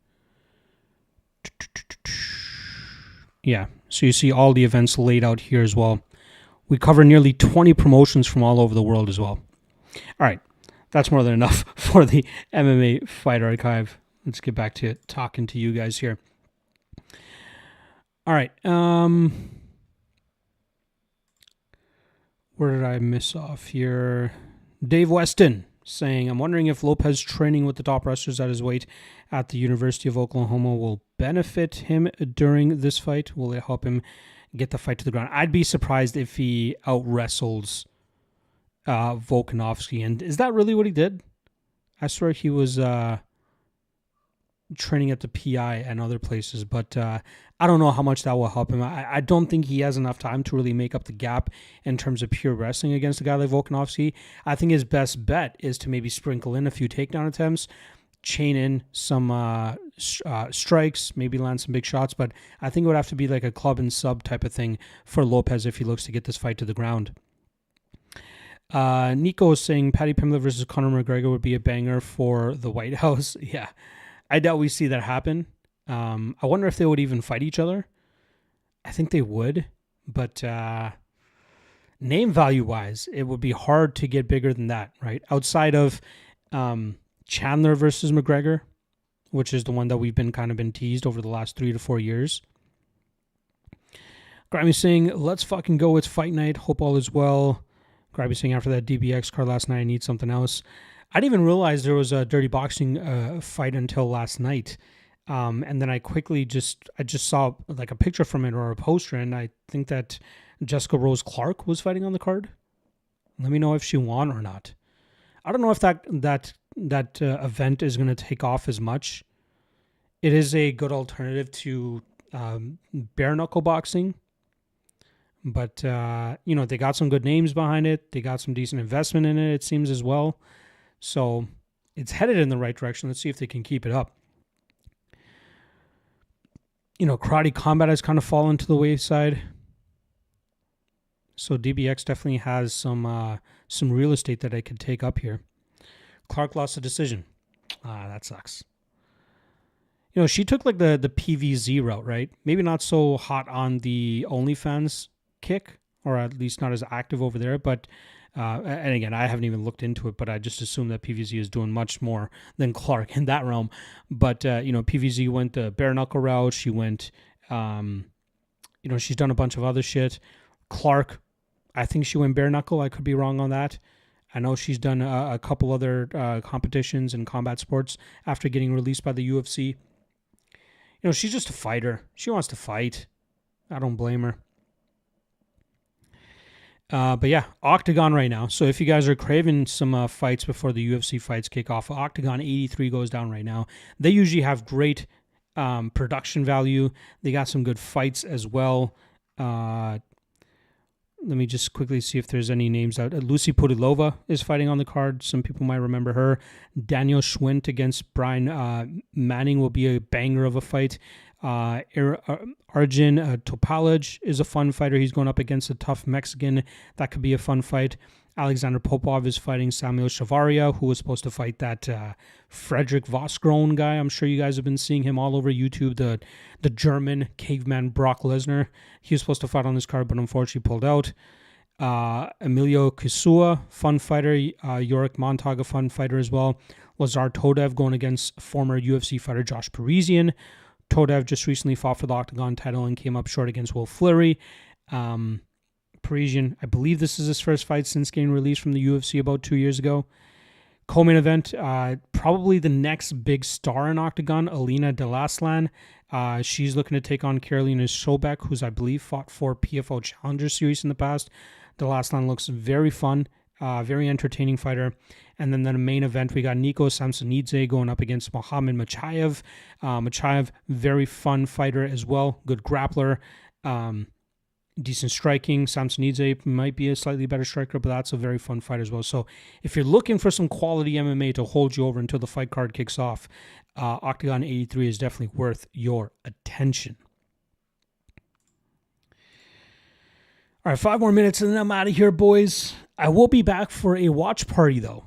Speaker 1: Yeah, so you see all the events laid out here as well. We cover nearly 20 promotions from all over the world as well. All right, that's more than enough for the MMA Fight Archive. Let's get back to talking to you guys here. All right, where did I miss off here? Dave Weston saying, I'm wondering if Lopez training with the top wrestlers at his weight at the University of Oklahoma will benefit him during this fight. Will it help him get the fight to the ground? I'd be surprised if he out-wrestles Volkanovski. And is that really what he did? I swear he was training at the PI and other places, but I don't know how much that will help him. I don't think he has enough time to really make up the gap in terms of pure wrestling against a guy like Volkanovski. I think his best bet is to maybe sprinkle in a few takedown attempts, chain in some strikes, maybe land some big shots, but I think it would have to be like a club and sub type of thing for Lopez if he looks to get this fight to the ground. Nico is saying Paddy Pimblett versus Conor McGregor would be a banger for the White House. Yeah, I doubt we see that happen. I wonder if they would even fight each other. I think they would, but name value wise, it would be hard to get bigger than that, right? Outside of Chandler versus McGregor, which is the one that we've been teased over the last 3 to 4 years. Grimy saying, let's fucking go. It's fight night. Hope all is well. Grimy saying, after that DBX card last night, I need something else. I didn't even realize there was a dirty boxing fight until last night. And then I just saw like a picture from it or a poster, and I think that Jessica Rose Clark was fighting on the card. Let me know if she won or not. I don't know if that event is going to take off as much. It is a good alternative to bare knuckle boxing, But, they got some good names behind it. They got some decent investment in it seems, as well. So it's headed in the right direction. Let's see if they can keep it up. Karate Combat has kind of fallen to the wayside. So DBX definitely has some real estate that I could take up here. Clark lost a decision. That sucks. She took like the PVZ route, right? Maybe not so hot on the OnlyFans kick, or at least not as active over there. But, and again, I haven't even looked into it, but I just assume that PVZ is doing much more than Clark in that realm. But, PVZ went the bare knuckle route. She went, she's done a bunch of other shit. Clark, I think she went bare knuckle. I could be wrong on that. I know she's done a couple other competitions in combat sports after getting released by the UFC. She's just a fighter. She wants to fight. I don't blame her. But yeah, Octagon right now. So if you guys are craving some fights before the UFC fights kick off, Octagon 83 goes down right now. They usually have great production value. They got some good fights as well. Let me just quickly see if there's any names out. Lucy Podilova is fighting on the card. Some people might remember her. Daniel Schwint against Brian Manning will be a banger of a fight. Arjun Topalaj is a fun fighter. He's going up against a tough Mexican. That could be a fun fight. Alexander Popov is fighting Samuel Shavaria, who was supposed to fight that Frederick Vosgrone guy. I'm sure you guys have been seeing him all over YouTube, the German caveman Brock Lesnar. He was supposed to fight on this card, but unfortunately pulled out. Emilio Kisua, fun fighter. Yorick Montag, a fun fighter as well. Lazar Todev going against former UFC fighter Josh Parisian. Todev just recently fought for the Octagon title and came up short against Will Fleury. Parisian, I believe this is his first fight since getting released from the UFC about 2 years ago. Co-main event, probably the next big star in Octagon, Alina Delaslan. She's looking to take on Carolina Sobek, who's, I believe, fought for PFL Challenger Series in the past. Delaslan looks very fun, very entertaining fighter. And then the main event, we got Nico Samsonidze going up against Mohamed Machaev. Machaev, very fun fighter as well, good grappler. Decent striking. Samsonidze might be a slightly better striker, but that's a very fun fight as well. So if you're looking for some quality MMA to hold you over until the fight card kicks off, Octagon 83 is definitely worth your attention. All right, 5 more minutes and then I'm out of here, boys. I will be back for a watch party, though.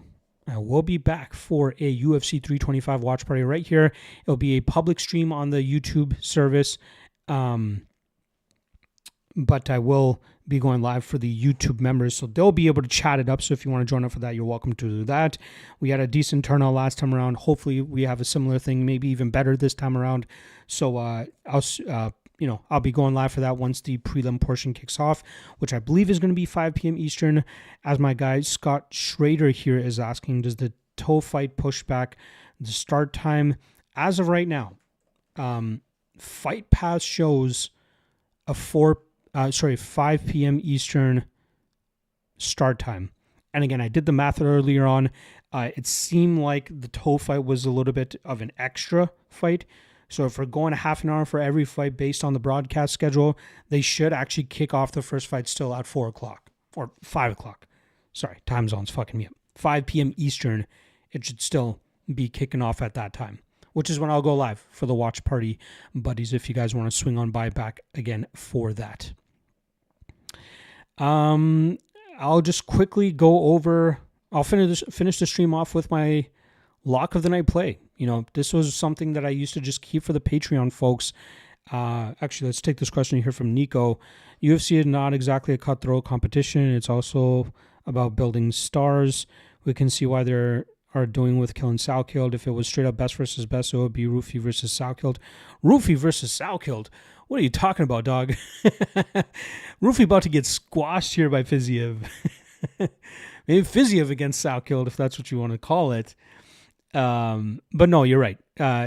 Speaker 1: I will be back for a UFC 325 watch party right here. It'll be a public stream on the YouTube service. But I will be going live for the YouTube members, so they'll be able to chat it up. So if you want to join up for that, you're welcome to do that. We had a decent turnout last time around. Hopefully, we have a similar thing, maybe even better this time around. So I'll be going live for that once the prelim portion kicks off, which I believe is going to be 5 p.m. Eastern. As my guy Scott Schrader here is asking, does the toe fight push back the start time? As of right now, Fight Pass shows a 5 p.m. Eastern start time. And again, I did the math earlier on. It seemed like the toe fight was a little bit of an extra fight. So if we're going a half an hour for every fight based on the broadcast schedule, they should actually kick off the first fight still at 4 o'clock or 5 o'clock. Sorry, time zone's fucking me up. 5 p.m. Eastern, it should still be kicking off at that time, which is when I'll go live for the watch party buddies if you guys want to swing on by back again for that. I'll just quickly go over, I'll finish the stream off with my lock of the night play. This was something that I used to just keep for the Patreon folks. Actually, let's take this question here from Nico. UFC is not exactly a cutthroat competition. It's also about building stars. We can see why they are doing with killing Salkild. If it was straight up best versus best, it would be Rufy versus Salkild. Rufy versus Salkild? What are you talking about, dog? Rufy about to get squashed here by Fiziev. Maybe Fiziev against Salkild, if that's what you want to call it. But no, you're right.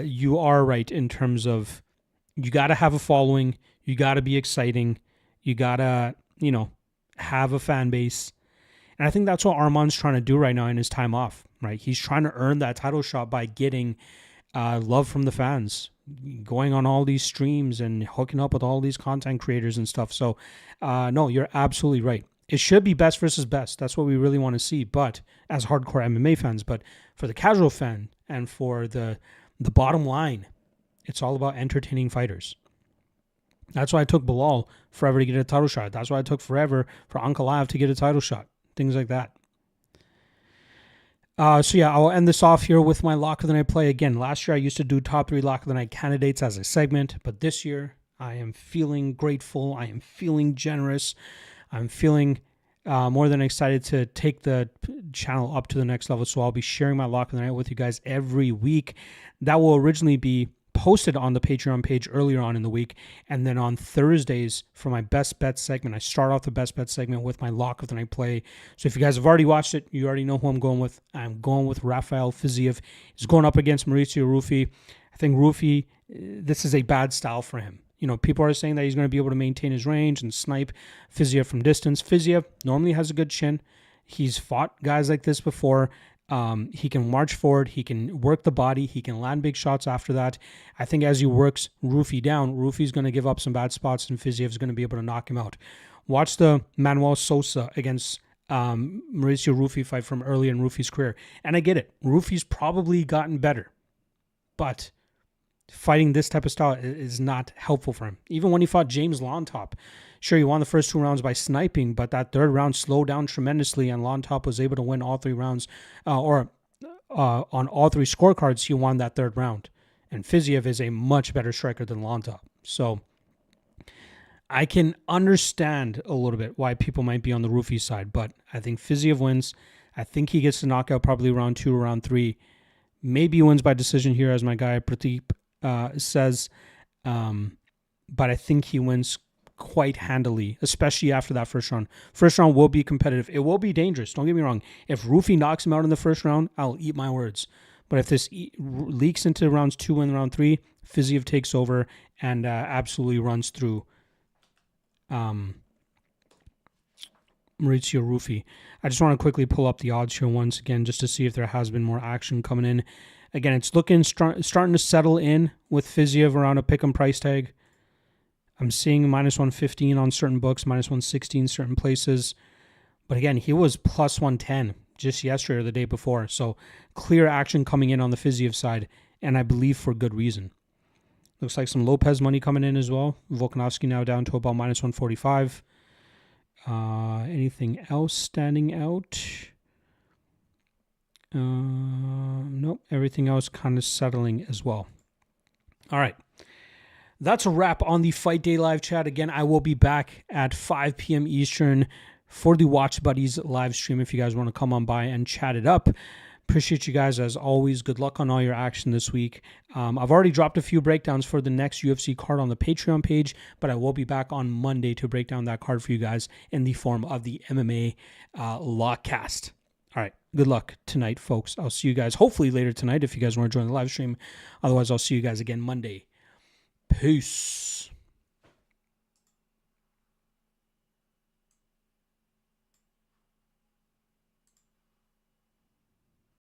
Speaker 1: You are right in terms of you got to have a following. You got to be exciting. You got to, have a fan base. And I think that's what Arman's trying to do right now in his time off, right? He's trying to earn that title shot by getting love from the fans, going on all these streams and hooking up with all these content creators and stuff. So, no, you're absolutely right. It should be best versus best. That's what we really want to see. But as hardcore MMA fans, but for the casual fan and for the bottom line, it's all about entertaining fighters. That's why I took Bilal forever to get a title shot. That's why I took forever for Ankalaev to get a title shot. Things like that. So yeah, I'll end this off here with my Lock of the Night play. Again, last year I used to do top 3 Lock of the Night candidates as a segment, but this year I am feeling grateful. I am feeling generous. I'm feeling more than excited to take the channel up to the next level. So I'll be sharing my Lock of the Night with you guys every week. That will originally be posted on the Patreon page earlier on in the week, and then on Thursdays for my best bet segment, I start off the best bet segment with my Lock of the Night play. So if you guys have already watched it, you already know who I'm going with. I'm going with Rafael Fiziev. He's going up against Mauricio Rufy. I think Rufy, this is a bad style for him. You know, people are saying that he's going to be able to maintain his range and snipe Fiziev from distance. Fiziev normally has a good chin. He's fought guys like this before. He can march forward. He can work the body. He can land big shots after that. I think as he works Rufy down, Rufy's going to give up some bad spots and Fiziev's going to be able to knock him out. Watch the Manuel Sosa against Mauricio Rufy fight from early in Rufy's career. And I get it. Rufy's probably gotten better. But fighting this type of style is not helpful for him. Even when he fought James Lontop, sure, he won the first 2 rounds by sniping, but that 3rd round slowed down tremendously, and Lontop was able to win all 3 rounds, on all 3 scorecards, he won that 3rd round. And Fiziev is a much better striker than Lontop. So I can understand a little bit why people might be on the Rufy side, but I think Fiziev wins. I think he gets the knockout probably round 2 or round 3. Maybe he wins by decision here, as my guy Pradeep says. But I think he wins quite handily, especially after that first round. First round will be competitive. It will be dangerous. Don't get me wrong. If Rufy knocks him out in the first round, I'll eat my words. But if this leaks into rounds 2 and round 3, Fiziev takes over and absolutely runs through Mauricio Rufy. I just want to quickly pull up the odds here once again just to see if there has been more action coming in. Again, it's looking starting to settle in with Fiziev around a pick'em price tag. I'm seeing -115 on certain books, -116 certain places. But again, he was +110 just yesterday or the day before. So clear action coming in on the Fiziev side, and I believe for good reason. Looks like some Lopez money coming in as well. Volkanovski now down to about -145. Anything else standing out? Nope. Everything else kind of settling as well. All right. That's a wrap on the Fight Day live chat. Again, I will be back at 5 p.m. Eastern for the Watch Buddies live stream if you guys want to come on by and chat it up. Appreciate you guys as always. Good luck on all your action this week. I've already dropped a few breakdowns for the next UFC card on the Patreon page, but I will be back on Monday to break down that card for you guys in the form of the MMA Lockcast. All right. Good luck tonight, folks. I'll see you guys hopefully later tonight if you guys want to join the live stream. Otherwise, I'll see you guys again Monday. Peace.